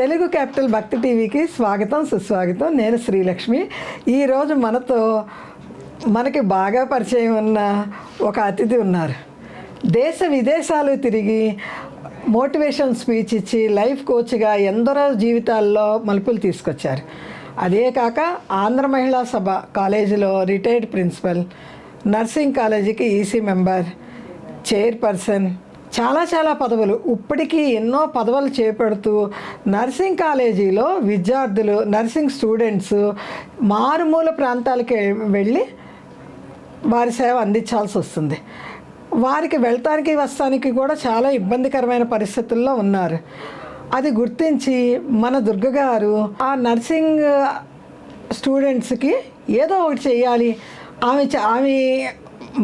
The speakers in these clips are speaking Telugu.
తెలుగు క్యాపిటల్ భక్తి టీవీకి స్వాగతం సుస్వాగతం. నేను శ్రీలక్ష్మి. ఈరోజు మనకి బాగా పరిచయం ఉన్న ఒక అతిథి ఉన్నారు. దేశ విదేశాలు తిరిగి మోటివేషన్ స్పీచ్ ఇచ్చి లైఫ్ కోచ్గా ఎందరో జీవితాల్లో మలుపులు తీసుకొచ్చారు. అదే కాక ఆంధ్ర మహిళా సభ కాలేజీలో రిటైర్డ్ ప్రిన్సిపల్, నర్సింగ్ కాలేజీకి ఈసీ మెంబర్, చైర్పర్సన్, చాలా పదవులు, ఇప్పటికీ ఎన్నో పదవులు చేపడుతూ నర్సింగ్ కాలేజీలో విద్యార్థులు, నర్సింగ్ స్టూడెంట్స్ మారుమూల ప్రాంతాలకి వెళ్ళి వారి సేవ అందించాల్సి వస్తుంది. వారికి వెళ్తానికి వస్తానికి కూడా చాలా ఇబ్బందికరమైన పరిస్థితుల్లో ఉన్నారు. అది గుర్తించి మన దుర్గ గారు ఆ నర్సింగ్ స్టూడెంట్స్కి ఏదో ఒకటి చేయాలి, ఆమె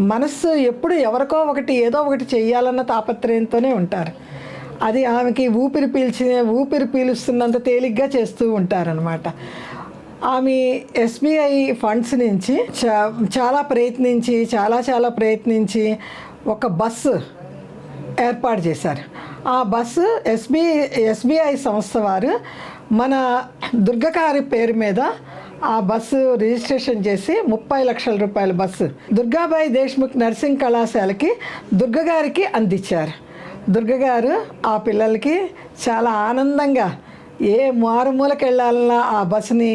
మనస్సు ఎప్పుడు ఎవరికో ఒకటి ఏదో ఒకటి చెయ్యాలన్న తాపత్రయంతోనే ఉంటారు. అది ఆమెకి ఊపిరి పీలుస్తున్నంత తేలిగ్గా చేస్తూ ఉంటారనమాట. ఆమె ఎస్బీఐ ఫండ్స్ నుంచి చాలా ప్రయత్నించి ఒక బస్సు ఏర్పాటు చేశారు. ఆ బస్సు ఎస్బీఐ సంస్థ వారు మన దుర్గగారి పేరు మీద ఆ బస్సు రిజిస్ట్రేషన్ చేసి 30 లక్షల రూపాయల బస్సు దుర్గాబాయి దేశ్ముఖ్ నర్సింగ్ కళాశాలకి దుర్గగారికి అందించారు. దుర్గగారు ఆ పిల్లలకి చాలా ఆనందంగా ఏ మారుమూలకి వెళ్ళాలన్నా ఆ బస్సుని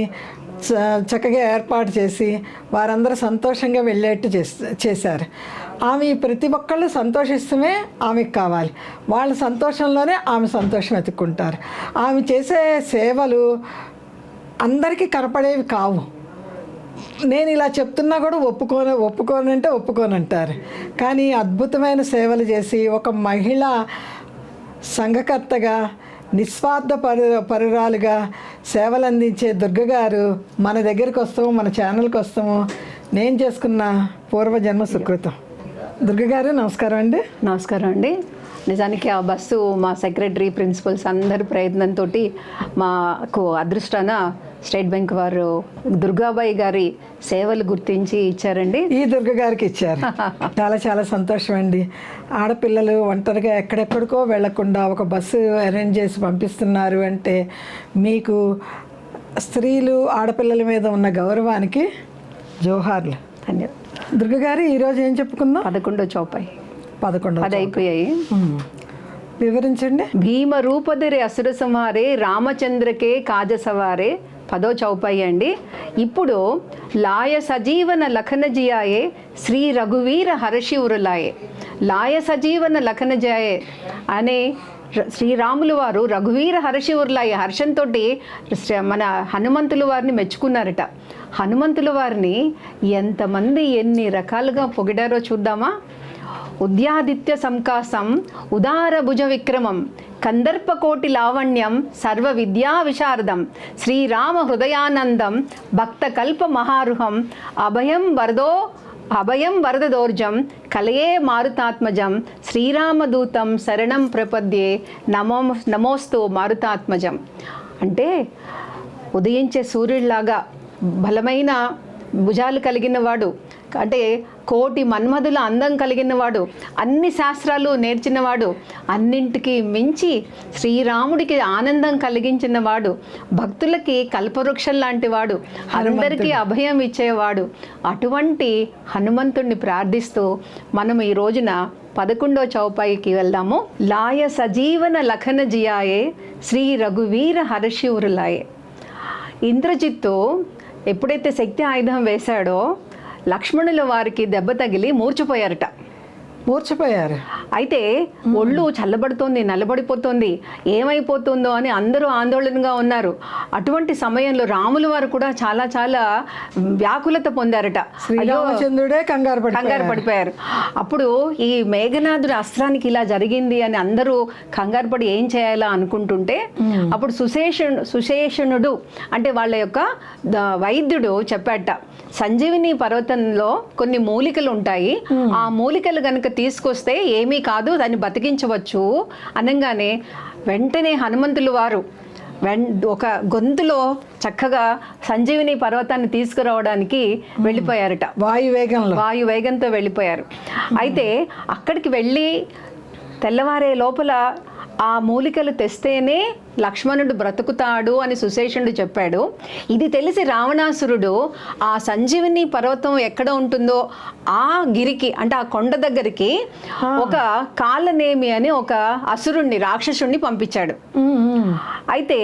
చక్కగా ఏర్పాటు చేసి వారందరూ సంతోషంగా వెళ్ళేట్టు చేశారు. ఆమె ప్రతి ఒక్కళ్ళు సంతోషిస్తమే ఆమెకు కావాలి. వాళ్ళ సంతోషంలోనే ఆమె సంతోషం వెతుక్కుంటారు. ఆమె చేసే సేవలు అందరికీ కనపడేవి కావు. నేను ఇలా చెప్తున్నా కూడా ఒప్పుకోనంటారు. కానీ అద్భుతమైన సేవలు చేసి ఒక మహిళ సంఘకర్తగా నిస్వార్థ పరురాలుగా సేవలు అందించే దుర్గగారు మన దగ్గరికి వస్తాము, మన ఛానల్కి వస్తాము. నేను చేసుకున్న పూర్వజన్మ సుకృతం. దుర్గగారు నమస్కారం అండి. నమస్కారం అండి. నిజానికి ఆ బస్సు మా సెక్రటరీ, ప్రిన్సిపల్స్ అందరి ప్రయత్నంతో మాకు అదృష్టాన స్టేట్ బ్యాంక్ వారు దుర్గాబాయి గారి సేవలు గుర్తించి ఇచ్చారండి. ఈ దుర్గగారికి ఇచ్చారు. చాలా సంతోషం అండి. ఆడపిల్లలు ఒంటరిగా ఎక్కడెక్కడికో వెళ్లకుండా ఒక బస్సు అరేంజ్ చేసి పంపిస్తున్నారు అంటే మీకు స్త్రీలు, ఆడపిల్లల మీద ఉన్న గౌరవానికి జోహార్లు. ధన్యవాదాలు. దుర్గగారు ఈరోజు ఏం చెప్పుకుందాం? 11వ చౌపాయి. 11 అయిపోయాయి. వివరించండి. భీమ రూపధరి అసుర సంహారే రామచంద్రకే కాజసవారే 10వ చౌపాయి అండి. ఇప్పుడు లాయ సజీవన లఖనజియాయే శ్రీ రఘువీర హర్షివురులాయే. లాయ సజీవన లఖనజియాయే అనే శ్రీరాములు వారు రఘువీర హర్షివురులాయే హర్షంతో మన హనుమంతుల వారిని మెచ్చుకున్నారట. హనుమంతుల వారిని ఎంతమంది ఎన్ని రకాలుగా పొగిడారో చూద్దామా. ఉద్యాదిత్య సంకాసం ఉదార భుజ విక్రమం కందర్పకోటి లావణ్యం సర్వ విద్యా విశారదం శ్రీరామ హృదయానందం భక్త కల్ప మహారుహం అభయం వరదోర్జం కలయే మారుతాత్మజం శ్రీరామదూతం శరణం ప్రపద్యే నమోస్తు మారుతాత్మజం. అంటే ఉదయించే సూర్యుడిలాగా బలమైన భుజాలు కలిగిన వాడు, అంటే కోటి మన్మధుల అందం కలిగిన వాడు, అన్ని శాస్త్రాలు నేర్చినవాడు, అన్నింటికి మించి శ్రీరాముడికి ఆనందం కలిగించిన వాడు, భక్తులకి కల్పవృక్షం లాంటి వాడు, అందరికీ అభయం ఇచ్చేవాడు. అటువంటి హనుమంతుడిని ప్రార్థిస్తూ మనం ఈ రోజున 11వ చౌపాయికి వెళ్దాము. లాయ సజీవన లఖన జియాయే శ్రీ రఘువీర హర్షివురులాయే. ఇంద్రజిత్తు ఎప్పుడైతే శక్తి ఆయుధం వేశాడో లక్ష్మణుల వారికి దెబ్బ తగిలి మూర్చిపోయారు. అయితే ఒళ్ళు చల్లబడుతోంది, నల్లబడిపోతుంది, ఏమైపోతుందో అని అందరూ ఆందోళనగా ఉన్నారు. అటువంటి సమయంలో రాముల వారు కూడా చాలా వ్యాకులత పొందారట. శ్రీరామచంద్రుడే కంగారు పడిపోయారు. అప్పుడు ఈ మేఘనాథుడి అస్త్రానికి ఇలా జరిగింది అని అందరూ కంగారు పడి ఏం చేయాలా అనుకుంటుంటే అప్పుడు సుశేషణుడు అంటే వాళ్ళ యొక్క వైద్యుడు చెప్పాట, సంజీవిని పర్వతంలో కొన్ని మూలికలు ఉంటాయి, ఆ మూలికలు గనుక తీసుకొస్తే ఏమీ కాదు, దాన్ని బతికించవచ్చు అనగానే వెంటనే హనుమంతులు వారు ఒక గొంతులో చక్కగా సంజీవిని పర్వతాన్ని తీసుకురావడానికి వెళ్ళిపోయారట. వాయు వేగంతో వెళ్ళిపోయారు. అయితే అక్కడికి వెళ్ళి తెల్లవారే లోపల ఆ మూలికలు తెస్తేనే లక్ష్మణుడు బ్రతుకుతాడు అని సుశేషుడు చెప్పాడు. ఇది తెలిసి రావణాసురుడు ఆ సంజీవిని పర్వతం ఎక్కడ ఉంటుందో ఆ గిరికి అంటే ఆ కొండ దగ్గరికి ఒక కాలనేమి అని ఒక అసురుణ్ణి రాక్షసుణ్ణి పంపించాడు. అయితే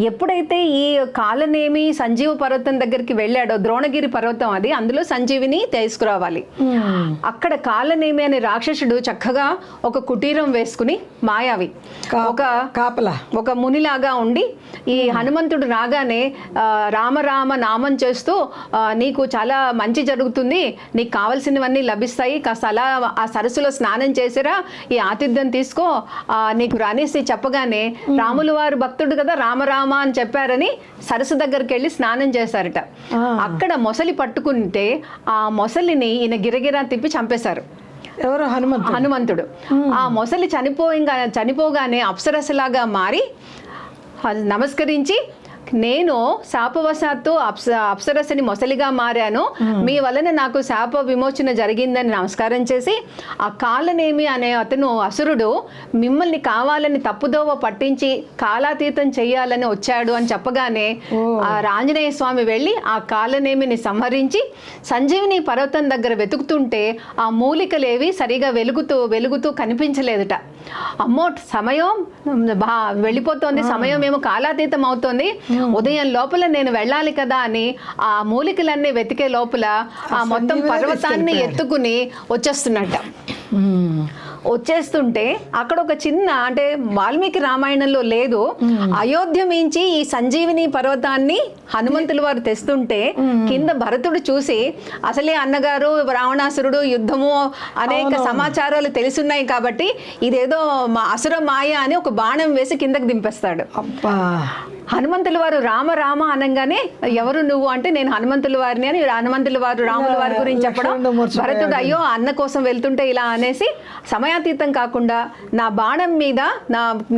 ఎప్పుడైతే ఈ కాలనేమి సంజీవ పర్వతం దగ్గరికి వెళ్ళాడో, ద్రోణగిరి పర్వతం అది, అందులో సంజీవిని తీసుకురావాలి. అక్కడ కాలనేమి అనే రాక్షసుడు చక్కగా ఒక కుటీరం వేసుకుని మాయావి ఒక మునిలాగా ఉండి ఈ హనుమంతుడు రాగానే రామ రామ నామం చేస్తూ నీకు చాలా మంచి జరుగుతుంది, నీకు కావలసినవన్నీ లభిస్తాయి, కాస్త అలా ఆ సరస్సులో స్నానం చేసిరా, ఈ ఆతిథ్యం తీసుకో నీకు రానేసి చెప్పగానే రాములు వారు భక్తుడు కదా రామరామ అని చెప్పారని సరస్సు దగ్గరికి వెళ్ళి స్నానం చేశారట. అక్కడ మొసలి పట్టుకుంటే ఆ మొసలిని ఈయన గిరగిరా తిప్పి చంపేశారు. ఎవరు? హనుమంతుడు. ఆ మొసలి చనిపోగానే అప్సరసలాగా మారి నమస్కరించి, నేను శాపవశాత్తు అప్సరసని మొసలిగా మారాను, మీ వలన నాకు శాప విమోచన జరిగిందని నమస్కారం చేసి, ఆ కాలనేమి అనే అతను అసురుడు మిమ్మల్ని కావాలని తప్పుదోవ పట్టించి కాలాతీతం చెయ్యాలని వచ్చాడు అని చెప్పగానే ఆ ఆంజనేయ స్వామి వెళ్ళి ఆ కాలనేమిని సంహరించి సంజీవిని పర్వతం దగ్గర వెతుకుతుంటే ఆ మూలికలేవి సరిగా వెలుగుతూ కనిపించలేదుట. అమ్మో సమయం వెళ్ళిపోతుంది, సమయం ఏమో కాలాతీతం అవుతోంది, ఉదయం లోపల నేను వెళ్ళాలి కదా అని ఆ మూలికలన్నీ వెతికే లోపల ఆ మొత్తం పర్వతాన్ని ఎత్తుకుని వచ్చేస్తుంటే అక్కడ ఒక చిన్న అంటే వాల్మీకి రామాయణంలో లేదు, అయోధ్య మించి ఈ సంజీవిని పర్వతాన్ని హనుమంతుల వారు తెస్తుంటే కింద భరతుడు చూసి, అసలే అన్నగారు రావణాసురుడు యుద్ధము అనేక సమాచారాలు తెలుసున్నాయి కాబట్టి ఇదేదో అసుర మాయ అని ఒక బాణం వేసి కిందకి దింపేస్తాడు. హనుమంతుల వారు రామ రామ అనగానే ఎవరు నువ్వు అంటే నేను హనుమంతుల వారిని అని హనుమంతుల వారు రాముల వారి గురించి చెప్పడం, భరతుడు అయ్యో అన్న కోసం వెళ్తుంటే ఇలా అనేసి సమయాతీతం కాకుండా నా బాణం మీద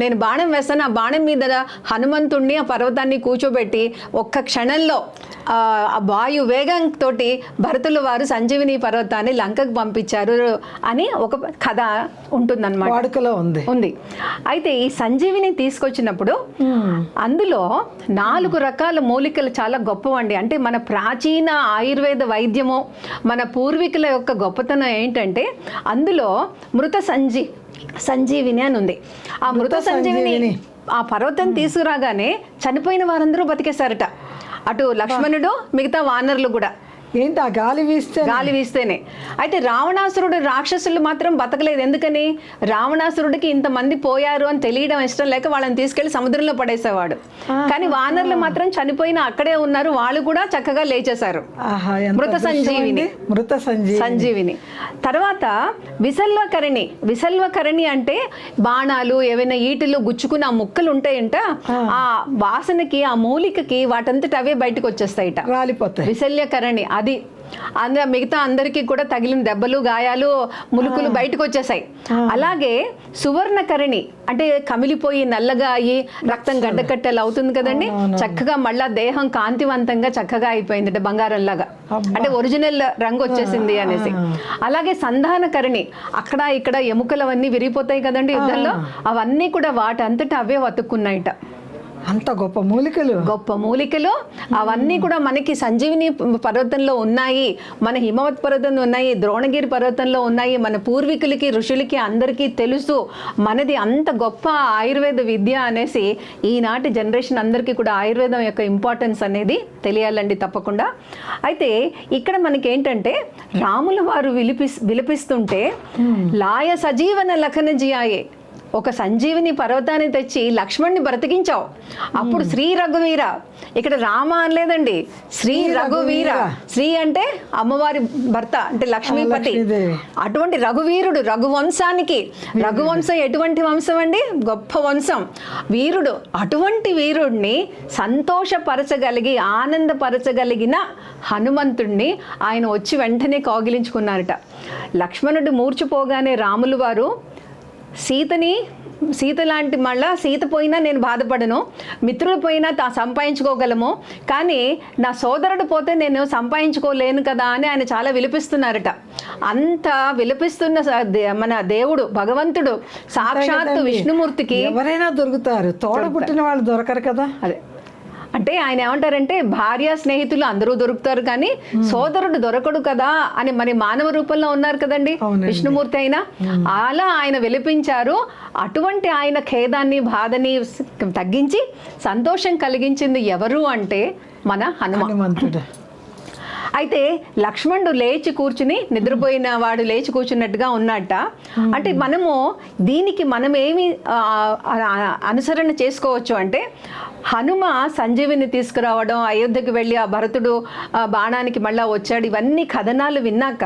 నేను బాణం వేస్తాను, ఆ బాణం మీద హనుమంతుడిని ఆ పర్వతాన్ని కూర్చోబెట్టి ఒక్క క్షణంలో ఆ వాయు వేగంతో భరతుల వారు సంజీవిని పర్వతాన్ని లంకకు పంపించారు అని ఒక కథ ఉంటుందన్నమాట, వాడుకలో ఉంది. అయితే ఈ సంజీవిని తీసుకొచ్చినప్పుడు అందులో 4 రకాల మూలికలు చాలా గొప్పవండి. అంటే మన ప్రాచీన ఆయుర్వేద వైద్యము, మన పూర్వీకుల యొక్క గొప్పతనం ఏంటంటే అందులో మృత సంజీవిని అని ఉంది. ఆ మృత సంజీవిని ఆ పర్వతం తీసుకురాగానే చనిపోయిన వారందరూ బతికేశారట. అటు లక్ష్మణుడు, మిగతా వానరులు కూడా. ఏంటి ఆ గాలి వీస్తేనే. అయితే రావణాసురుడు రాక్షసులు మాత్రం బతకలేదు. ఎందుకని? రావణాసురుడికి ఇంతమంది పోయారు అని తెలియడం ఇష్టం లేక వాళ్ళని తీసుకెళ్లి సముద్రంలో పడేసేవాడు. కానీ వానరులు మాత్రం చనిపోయిన అక్కడే ఉన్నారు, వాళ్ళు కూడా చక్కగా లేచేశారు. మృత సంజీవిని. తర్వాత విసల్వకరణి అంటే బాణాలు ఏవైనా ఈటలు గుచ్చుకుని ఆ ముక్కలు ఉంటాయంట, ఆ వాసనకి ఆ మూలికకి వాటంతట అవే బయటకు వచ్చేస్తాయిట, రాలిపోతాయి. విశల్యకరణి అది మిగతా అందరికీ కూడా తగిలిన దెబ్బలు గాయాలు ములుకులు బయటకు వచ్చేసాయి. అలాగే సువర్ణకరణి అంటే కమిలిపోయి నల్లగా అయ్యి రక్తం గడ్డకట్టలు అవుతుంది కదండి, చక్కగా మళ్ళా దేహం కాంతివంతంగా చక్కగా అయిపోయింది అంటే బంగారం లాగా, అంటే ఒరిజినల్ రంగు వచ్చేసింది అనేసి. అలాగే సంధానకరణి అక్కడ ఇక్కడ ఎముకలవన్నీ విరిగిపోతాయి కదండి యుద్ధంలో, అవన్నీ కూడా వాటంతటా అవే వతుక్కున్నాయిట. అంత గొప్ప మూలికలు అవన్నీ కూడా మనకి సంజీవిని పర్వతంలో ఉన్నాయి, మన హిమవత్ పర్వతంలో ఉన్నాయి, ద్రోణగిరి పర్వతంలో ఉన్నాయి. మన పూర్వీకులకి ఋషులకి అందరికీ తెలుసు మనది అంత గొప్ప ఆయుర్వేద విద్య అనేసి ఈనాటి జనరేషన్ అందరికీ కూడా ఆయుర్వేదం యొక్క ఇంపార్టెన్స్ అనేది తెలియాలండి తప్పకుండా. అయితే ఇక్కడ మనకి ఏంటంటే రాముల వారు విలపిస్తుంటే లాయ సజీవన లఖన జియాయే, ఒక సంజీవిని పర్వతాన్ని తెచ్చి లక్ష్మణ్ని బ్రతికించావు. అప్పుడు శ్రీ రఘువీర, ఇక్కడ రామ అనలేదండి, శ్రీ రఘువీర. శ్రీ అంటే అమ్మవారి భర్త అంటే లక్ష్మీపతి. అటువంటి రఘువీరుడు, రఘువంశం ఎటువంటి వంశం అండి? గొప్ప వంశం, వీరుడు. అటువంటి వీరుడిని సంతోషపరచగలిగి ఆనందపరచగలిగిన హనుమంతుడిని ఆయన వచ్చి వెంటనే కౌగిలించుకున్నారట. లక్ష్మణుడు మూర్చిపోగానే రాములు వారు సీతని సీత లాంటి మళ్ళా సీత పోయినా నేను బాధపడను, మిత్రులు పోయినా సంపాదించుకోగలము, కానీ నా సోదరుడు పోతే నేను సంపాదించుకోలేను కదా అని ఆయన చాలా విలపిస్తున్నారట. అంత విలపిస్తున్న మన దేవుడు భగవంతుడు సాక్షాత్తు విష్ణుమూర్తికి ఎవరైనా దొరుకుతారు, తోడ పుట్టిన వాళ్ళు దొరకరు కదా. అదే అంటే ఆయన ఏమంటారంటే భార్య స్నేహితులు అందరూ దొరుకుతారు కానీ సోదరుడు దొరకడు కదా అని, మరి మానవ రూపంలో ఉన్నారు కదండి విష్ణుమూర్తి అయినా, అలా ఆయన విలిపించారు. అటువంటి ఆయన ఖేదాన్ని బాధని తగ్గించి సంతోషం కలిగించింది ఎవరు అంటే మన హనుమంతుడు. అయితే లక్ష్మణుడు లేచి కూర్చుని, నిద్రపోయిన వాడు లేచి కూర్చున్నట్టుగా ఉన్నట్ట. అంటే మనము దీనికి మనం ఏమి అనుసరణ చేసుకోవచ్చు అంటే, హనుమ సంజీవిని తీసుకురావడం, అయోధ్యకు వెళ్ళి ఆ భరతుడు బాణానికి మళ్ళా వచ్చాడు, ఇవన్నీ కథనాలు విన్నాక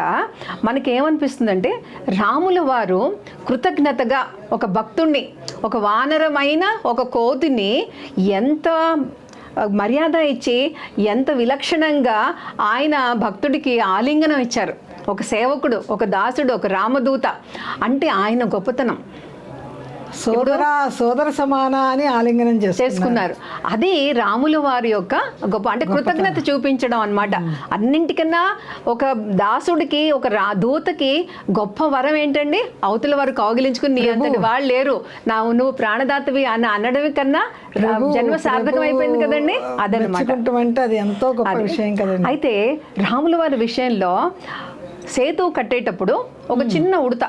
మనకేమనిపిస్తుందంటే, రాముల వారు కృతజ్ఞతగా ఒక భక్తుణ్ణి, ఒక వానరమైన ఒక కోతిని ఎంత మర్యాద ఇచ్చి ఎంత విలక్షణంగా ఆయన భక్తుడికి ఆలింగనం ఇచ్చారు. ఒక సేవకుడు, ఒక దాసుడు, ఒక రామదూత అంటే ఆయన గొప్పతనం. సోదర సమాన అని ఆలింగనం చేసుకున్నారు. అది రాముల వారి యొక్క గొప్ప, అంటే కృతజ్ఞత చూపించడం అన్నమాట. అన్నింటికన్నా ఒక దాసుడికి, ఒక దూతకి గొప్ప వరం ఏంటండి, అవతల వారు కౌగిలించుకుని నీ అంతటి వాళ్ళు లేరు, నువ్వు ప్రాణదాతవి అని అనడం కన్నా జన్మ సార్థకం అయిపోయింది కదండి. అదనమాట, అది ఎంతో గొప్ప విషయం కదండి. అయితే రాముల వారి విషయంలో సేతు కట్టేటప్పుడు ఒక చిన్న ఉడత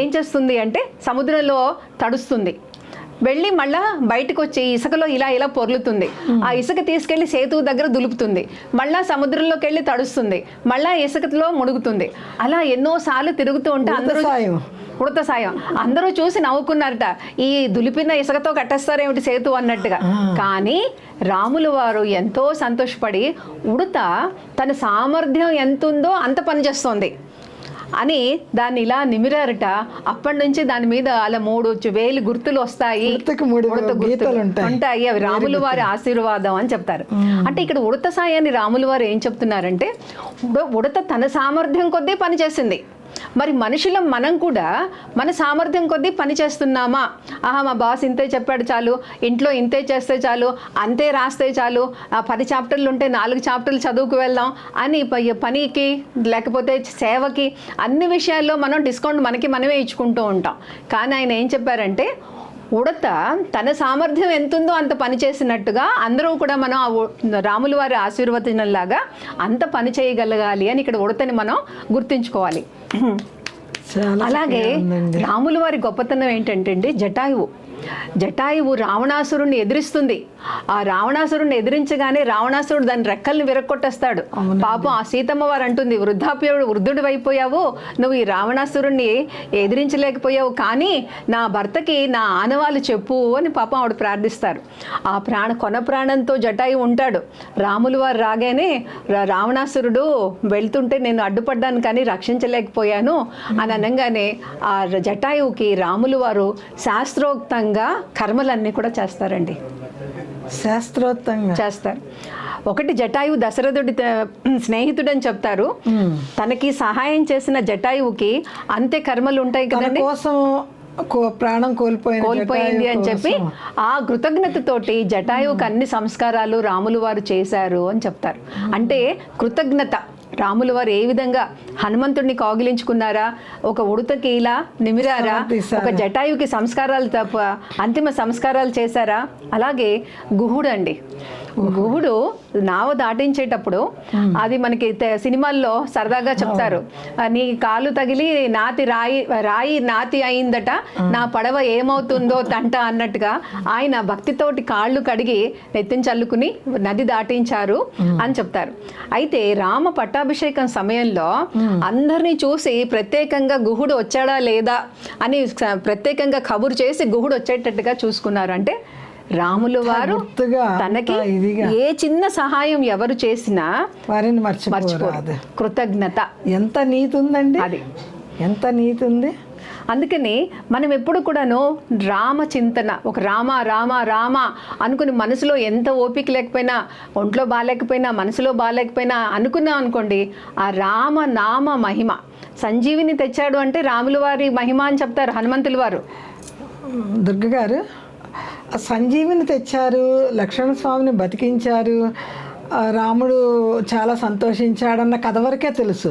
ఏం చేస్తుంది అంటే సముద్రంలో తడుస్తుంది, వెళ్ళి మళ్ళా బయటకు వచ్చి ఇసుకలో ఇలా ఇలా పొర్లుతుంది. ఆ ఇసుక తీసుకెళ్లి సేతువు దగ్గర దులుపుతుంది, మళ్ళా సముద్రంలోకి వెళ్ళి తడుస్తుంది, మళ్ళా ఇసుకలో మునుగుతుంది. అలా ఎన్నోసార్లు తిరుగుతూ ఉంటే అందరూ ఉడత సాయం అందరూ చూసి నవ్వుకున్నారట, ఈ దులిపిన ఇసుకతో కట్టేస్తారేమిటి సేతు అన్నట్టుగా. కానీ రాముల వారు ఎంతో సంతోషపడి, ఉడత తన సామర్థ్యం ఎంత ఉందో అంత పనిచేస్తోంది అని దాన్ని ఇలా నిమిరారట. అప్పటి నుంచి దాని మీద అలా 3,000 గుర్తులు వస్తాయి, ఉంటాయి. అవి రాముల వారి ఆశీర్వాదం అని చెప్తారు. అంటే ఇక్కడ ఉడత సాయాన్ని రాముల వారు ఏం చెప్తున్నారంటే, ఉడత తన సామర్థ్యం కొద్దీ పనిచేసింది. మరి మనుషులం మనం కూడా మన సామర్థ్యం కొద్దీ పని చేస్తున్నామా? మా బాస్ ఇంతే చెప్పాడు చాలు, ఇంట్లో ఇంతే చేస్తే చాలు, అంతే రాస్తే చాలు, 10 చాప్టర్లు ఉంటే 4 చాప్టర్లు చదువుకు వెళ్దాం అని పనికి లేకపోతే సేవకి అన్ని విషయాల్లో మనం డిస్కౌంట్ మనకి మనమే ఇచ్చుకుంటూ ఉంటాం. కానీ ఆయన ఏం చెప్పారంటే, ఉడత తన సామర్థ్యం ఎంతుందో అంత పని చేసినట్టుగా అందరూ కూడా మనం రాముల వారి ఆశీర్వచనంలాగా అంత పని చేయగలగాలి అని ఇక్కడ ఉడతని మనం గుర్తించుకోవాలి. అలాగే రాముల వారి గొప్పతనం ఏంటంటే అండి, జటాయువు రావణాసురుణ్ణి ఎదిరిస్తుంది. ఆ రావణాసురుణ్ణి ఎదిరించగానే రావణాసురుడు దాని రెక్కల్ని విరక్కొట్టేస్తాడు. పాపం ఆ సీతమ్మ వారు అంటుంది, వృద్ధుడు అయిపోయావు, నువ్వు ఈ రావణాసురుణ్ణి ఎదిరించలేకపోయావు, కానీ నా భర్తకి నా ఆనవాళ్ళు చెప్పు అని పాపం ఆవిడ ప్రార్థిస్తారు. ఆ కొన ప్రాణంతో జటాయువు ఉంటాడు. రాములు వారు రాగానే రావణాసురుడు వెళ్తుంటే నేను అడ్డుపడ్డాను కానీ రక్షించలేకపోయాను అని అనగానే ఆ జటాయువుకి రాములు వారు శాస్త్రోక్తంగా కర్మలన్నీ కూడా చేస్తారండి. శాస్త్రోక్తంగా చేస్తారు. ఒకటి, జటాయువు దశరథుడి స్నేహితుడని చెప్తారు. తనకి సహాయం చేసిన జటాయువుకి అంతే కర్మలు ఉంటాయి కదండి, ప్రాణం కోల్పోయింది అని చెప్పి ఆ కృతజ్ఞతతోటి జటాయువుకి అన్ని సంస్కారాలు రాములు వారు చేశారు అని చెప్తారు. అంటే కృతజ్ఞత. రాముల వారు ఏ విధంగా హనుమంతుడిని కౌగిలించుకున్నారా, ఒక ఉడతకి ఇలా నిమిరారా, ఒక జటాయుకి సంస్కారాలు అంతిమ సంస్కారాలు చేశారా. అలాగే గుహుడు అండి, గుహుడు నావ దాటించేటప్పుడు అది మనకి సినిమాల్లో సరదాగా చెప్తారు, నీ కాలు తగిలి రాయి నాతి అయిందట, నా పడవ ఏమవుతుందో తంట అన్నట్టుగా ఆయన భక్తితోటి కాళ్ళు కడిగి నెత్తిని చల్లుకుని నది దాటించారు అని చెప్తారు. అయితే రామ పట్టాభిషేకం సమయంలో అందరినీ చూసి ప్రత్యేకంగా గుహుడు వచ్చాడా లేదా అని ప్రత్యేకంగా కబురు చేసి గుహుడు వచ్చేటట్టుగా చూసుకున్నారు. అంటే రాములు వారు తనకి ఏ చిన్న సహాయం ఎవరు చేసినా వారిని మర్చిపోరు. కృతజ్ఞత ఎంత నీతి ఉందండి, అది ఎంత నీతి ఉంది. అందుకని మనం ఎప్పుడు కూడాను రామచింతన, ఒక రామ రామ రామ అనుకుని మనసులో ఎంత ఓపిక లేకపోయినా, ఒంట్లో బాగాలేకపోయినా, మనసులో బాగాలేకపోయినా అనుకున్నాం అనుకోండి, ఆ రామ నామ మహిమ సంజీవిని తెచ్చాడు అంటే రాముల వారి మహిమ అని చెప్తారు హనుమంతుల వారు. దుర్గ గారు, ఆ సంజీవిని తెచ్చారు, లక్ష్మణ స్వామిని బతికించారు, రాముడు చాలా సంతోషించాడన్న కథ వరకే తెలుసు.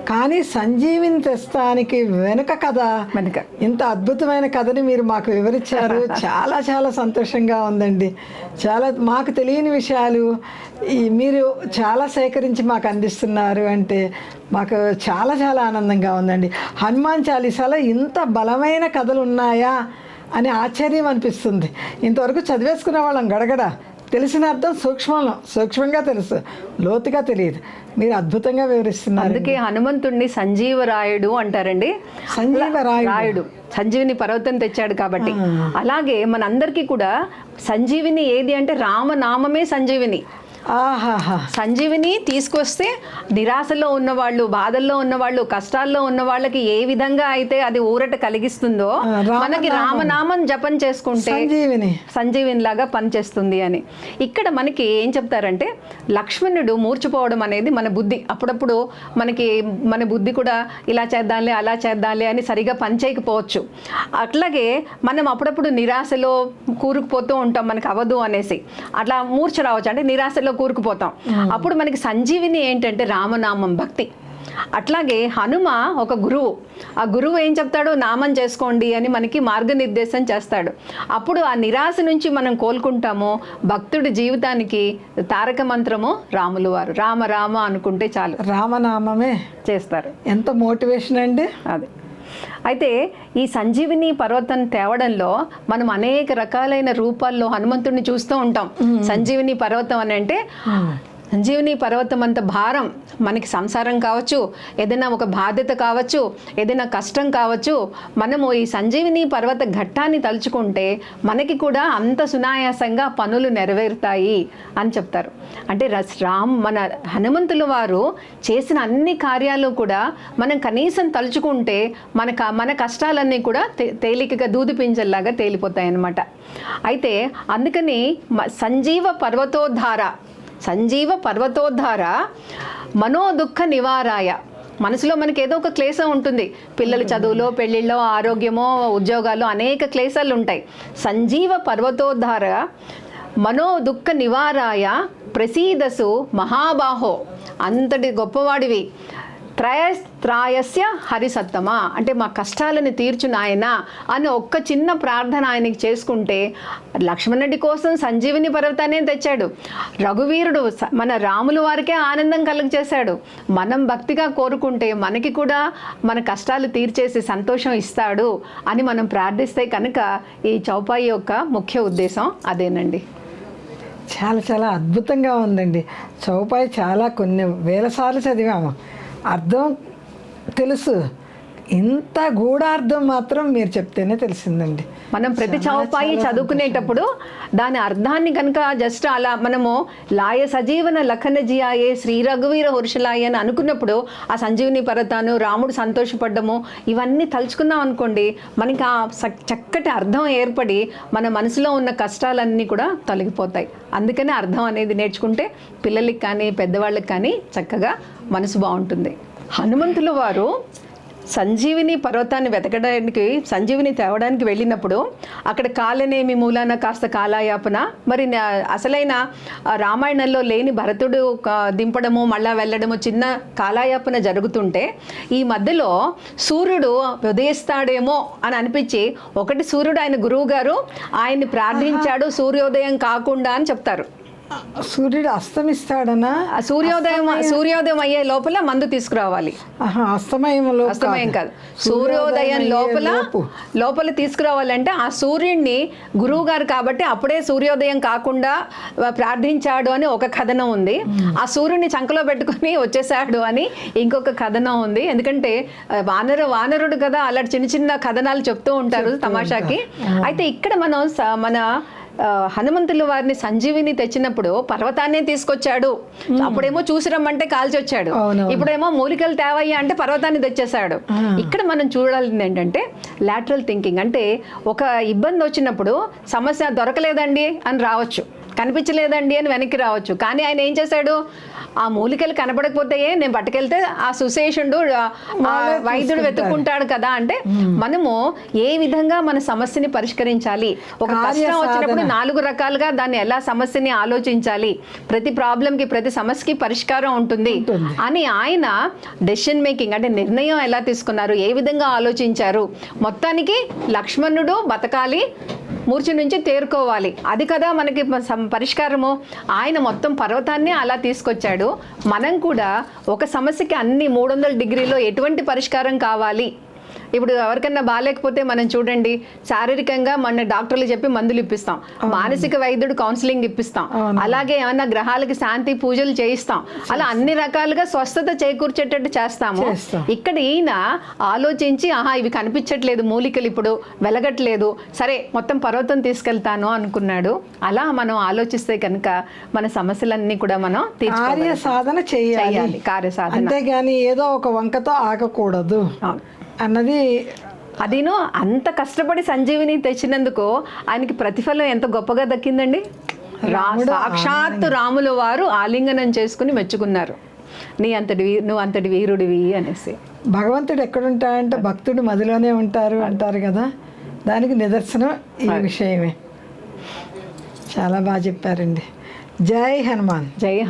కానీ సంజీవిని తెస్తానికి వెనుక కథ, ఇంత అద్భుతమైన కథని మీరు మాకు వివరించారు. చాలా చాలా సంతోషంగా ఉందండి. చాలా మాకు తెలియని విషయాలు మీరు చాలా సేకరించి మాకు అందిస్తున్నారు అంటే మాకు చాలా చాలా ఆనందంగా ఉందండి. హనుమాన్ చాలీసాలో ఇంత బలమైన కథలు ఉన్నాయా అని ఆశ్చర్యం అనిపిస్తుంది. ఇంతవరకు చదివేసుకునే వాళ్ళం గడగడ, తెలిసిన అర్థం సూక్ష్మంగా తెలుసు, లోతుగా తెలియదు. మీరు అద్భుతంగా వివరిస్తున్నారు. అందుకే హనుమంతుడిని సంజీవరాయుడు అంటారండి. సంజీవరాయుడు సంజీవిని పర్వతం తెచ్చాడు కాబట్టి. అలాగే మనందరికీ కూడా సంజీవిని ఏది అంటే రామనామమే సంజీవిని. సంజీవిని తీసుకొస్తే నిరాశలో ఉన్నవాళ్ళు, బాధల్లో ఉన్నవాళ్ళు, కష్టాల్లో ఉన్న వాళ్ళకి ఏ విధంగా అయితే అది ఊరట కలిగిస్తుందో మనకి రామనామం జపం చేసుకుంటే సంజీవిని లాగా పనిచేస్తుంది అని. ఇక్కడ మనకి ఏం చెప్తారంటే లక్ష్మణుడు మూర్చిపోవడం అనేది మన బుద్ధి. అప్పుడప్పుడు మన బుద్ధి కూడా ఇలా చేద్దాంలే అలా చేద్దాంలే అని సరిగా పనిచేయకపోవచ్చు. అట్లాగే మనం అప్పుడప్పుడు నిరాశలో కూరుకుపోతూ ఉంటాం, మనకు అవ్వదు అనేసి అట్లా మూర్ఛ రావచ్చు, అంటే నిరాశలో కూరుకుపోతాం. అప్పుడు మనకి సంజీవిని ఏంటంటే రామనామం, భక్తి. అట్లాగే హనుమ ఒక గురువు. ఆ గురువు ఏం చెప్తాడో నామం చేసుకోండి అని మనకి మార్గనిర్దేశం చేస్తాడు. అప్పుడు ఆ నిరాశ నుంచి మనం కోలుకుంటాము. భక్తుడి జీవితానికి తారక మంత్రము రాములు వారు. రామ రామ అనుకుంటే చాలు, రామనామమే చేస్తారు. ఎంత మోటివేషన్ అండి అది. అయితే ఈ సంజీవిని పర్వతం తేవడంలో మనం అనేక రకాలైన రూపాల్లో హనుమంతుడిని చూస్తూ ఉంటాం. సంజీవిని పర్వతం అని అంటే సంజీవిని పర్వతం అంత భారం మనకి సంసారం కావచ్చు, ఏదైనా ఒక బాధ్యత కావచ్చు, ఏదైనా కష్టం కావచ్చు, మనము ఈ సంజీవిని పర్వత ఘట్టాన్ని తలుచుకుంటే మనకి కూడా అంత సునాయాసంగా పనులు నెరవేరుతాయి అని చెప్తారు. అంటే మన హనుమంతుల వారు చేసిన అన్ని కార్యాలు కూడా మనం కనీసం తలుచుకుంటే మన కష్టాలన్నీ కూడా తేలికగా దూది పింజల్లాగా తేలిపోతాయి అన్నమాట. అయితే అందుకని సంజీవ పర్వతోద్ధార మనోదుఃఖ నివారాయ. మనసులో మనకి ఏదో ఒక క్లేశం ఉంటుంది, పిల్లల చదువులో, పెళ్ళిళ్ళలో, ఆరోగ్యమో, ఉద్యోగాల్లో అనేక క్లేశాలు ఉంటాయి. సంజీవ పర్వతోద్ధార మనోదుఃఖ నివారాయ ప్రసీదసు మహాబాహో. అంతటి గొప్పవాడివి. త్రాయస్య హరిసత్తమా అంటే మా కష్టాలను తీర్చు నాయన అని ఒక్క చిన్న ప్రార్థన ఆయనకి చేసుకుంటే, లక్ష్మణుడి కోసం సంజీవిని పర్వతాన్ని తెచ్చాడు. రఘువీరుడు మన రాముల వారికే ఆనందం కలుగజేశాడు. మనం భక్తిగా కోరుకుంటే మనకి కూడా మన కష్టాలు తీర్చేసి సంతోషం ఇస్తాడు అని మనం ప్రార్థిస్తే కనుక ఈ చౌపాయి యొక్క ముఖ్య ఉద్దేశం అదేనండి. చాలా చాలా అద్భుతంగా ఉందండి. చౌపాయి చాలా కొన్ని వేల సార్లు చదివాము, అర్థం తెలుసు, ఇంత గూఢార్థం మాత్రం మీరు చెప్తేనే తెలిసిందండి. మనం ప్రతి చౌపాయి చదువుకునేటప్పుడు దాని అర్థాన్ని కనుక జస్ట్ అలా మనము లాయ సజీవన లఖన జియాయే శ్రీ రఘువీర హర్షలాయ అని అనుకున్నప్పుడు ఆ సంజీవిని పర్వతాను, రాముడు సంతోషపడ్డము, ఇవన్నీ తలుచుకున్నాం అనుకోండి, మనకి ఆ చక్కటి అర్థం ఏర్పడి మన మనసులో ఉన్న కష్టాలన్నీ కూడా తొలగిపోతాయి. అందుకనే అర్థం అనేది నేర్చుకుంటే పిల్లలకి కానీ పెద్దవాళ్ళకి కానీ చక్కగా మనసు బాగుంటుంది. హనుమంతుల వారు సంజీవిని పర్వతాన్ని వెతకడానికి, సంజీవిని తేవడానికి వెళ్ళినప్పుడు అక్కడ కాలనేమి మూలాన కాస్త కాలయాపన, మరి అసలైన రామాయణంలో లేని భరతుడు దింపడము మళ్ళా వెళ్ళడము, చిన్న కాలయాపన జరుగుతుంటే ఈ మధ్యలో సూర్యుడు ఉదయిస్తాడేమో అని అనిపించి ఒకటి సూర్యుడు ఆయన గురువు గారు ఆయన్ని ప్రార్థించాడు సూర్యోదయం కాకుండా అని చెప్తారు. సూర్యుడు అస్తమిస్తాడనా? సూర్యోదయం అయ్యే లోపల మందు తీసుకురావాలి. అస్తమయం కాదు, సూర్యోదయం లోపల తీసుకురావాలంటే ఆ సూర్యుడిని గురువు గారు కాబట్టి అప్పుడే సూర్యోదయం కాకుండా ప్రార్థించాడు అని ఒక కథనం ఉంది. ఆ సూర్యుడిని చంకలో పెట్టుకుని వచ్చేసాడు అని ఇంకొక కథనం ఉంది. ఎందుకంటే వానరుడు కదా, అలాంటి చిన్న చిన్న కథనాలు చెప్తూ ఉంటారు తమాషాకి. అయితే ఇక్కడ మన హనుమంతుల వారిని సంజీవిని తెచ్చినప్పుడు పర్వతాన్నే తీసుకొచ్చాడు. అప్పుడేమో చూసి రమ్మంటే కాల్చి వచ్చాడు, ఇప్పుడేమో మూలికలు తేవయ్యా అంటే పర్వతాన్ని తెచ్చేశాడు. ఇక్కడ మనం చూడాల్సింది ఏంటంటే లాటరల్ థింకింగ్. అంటే ఒక ఇబ్బంది వచ్చినప్పుడు సమస్య దొరకలేదండి అని రావచ్చు, కనిపించలేదండి అని వెనక్కి రావచ్చు. కానీ ఆయన ఏం చేశాడు, ఆ మూలికలు కనపడకపోతే నేను పట్టుకెళ్తే ఆ సుశేషుడు ఆ వైద్యుడు వెతుక్కుంటాడు కదా. అంటే మనము ఏ విధంగా మన సమస్యని పరిష్కరించాలి, ఒక కష్టం వచ్చినప్పుడు 4 రకాలుగా దాన్ని ఎలా సమస్యని ఆలోచించాలి, ప్రతి ప్రాబ్లంకి ప్రతి సమస్యకి పరిష్కారం ఉంటుంది అని ఆయన డెసిషన్ మేకింగ్ అంటే నిర్ణయం ఎలా తీసుకున్నారు, ఏ విధంగా ఆలోచించారు. మొత్తానికి లక్ష్మణుడు బతకాలి, మూర్ఛ నుంచి తేరుకోవాలి, అది కదా మనకి పరిష్కారము. ఆయన మొత్తం పర్వతాన్ని అలా తీసుకొచ్చాడు. మనం కూడా ఒక సమస్యకి అన్ని 300 డిగ్రీలో ఎటువంటి పరిష్కారం కావాలి. ఇప్పుడు ఎవరికన్నా బాగాలేకపోతే మనం చూడండి, శారీరకంగా మన డాక్టర్లు చెప్పి మందులు ఇప్పిస్తాం, మానసిక వైద్యుడు కౌన్సిలింగ్ ఇప్పిస్తాం, అలాగే ఏమన్నా గ్రహాలకి శాంతి పూజలు చేయిస్తాం, అలా అన్ని రకాలుగా స్వస్థత చేకూర్చేటట్టు చేస్తాము. ఇక్కడ ఈయన ఆలోచించి ఆహా ఇవి కనిపించట్లేదు, మూలికలు ఇప్పుడు వెలగట్లేదు, సరే మొత్తం పర్వతం తీసుకెళ్తాను అనుకున్నాడు. అలా మనం ఆలోచిస్తే కనుక మన సమస్యలన్నీ కూడా మనం కార్య సాధన చేయాలి, కార్యసాధన. అంతేగాని ఏదో ఒక వంకతో ఆగకూడదు అన్నది. అదిను అంత కష్టపడి సంజీవిని తెచ్చినందుకు ఆయనకి ప్రతిఫలం ఎంత గొప్పగా దక్కిందండి. సాక్షాత్ రాముల వారు ఆలింగనం చేసుకుని మెచ్చుకున్నారు, నువ్వు అంతటి వీరుడివి అనేసి. భగవంతుడు ఎక్కడుంటాడంటే భక్తుడు మదిలోనే ఉంటారు అంటారు కదా, దానికి నిదర్శనం ఈ విషయమే. చాలా బాగా చెప్పారండి. జై హనుమాన్. జై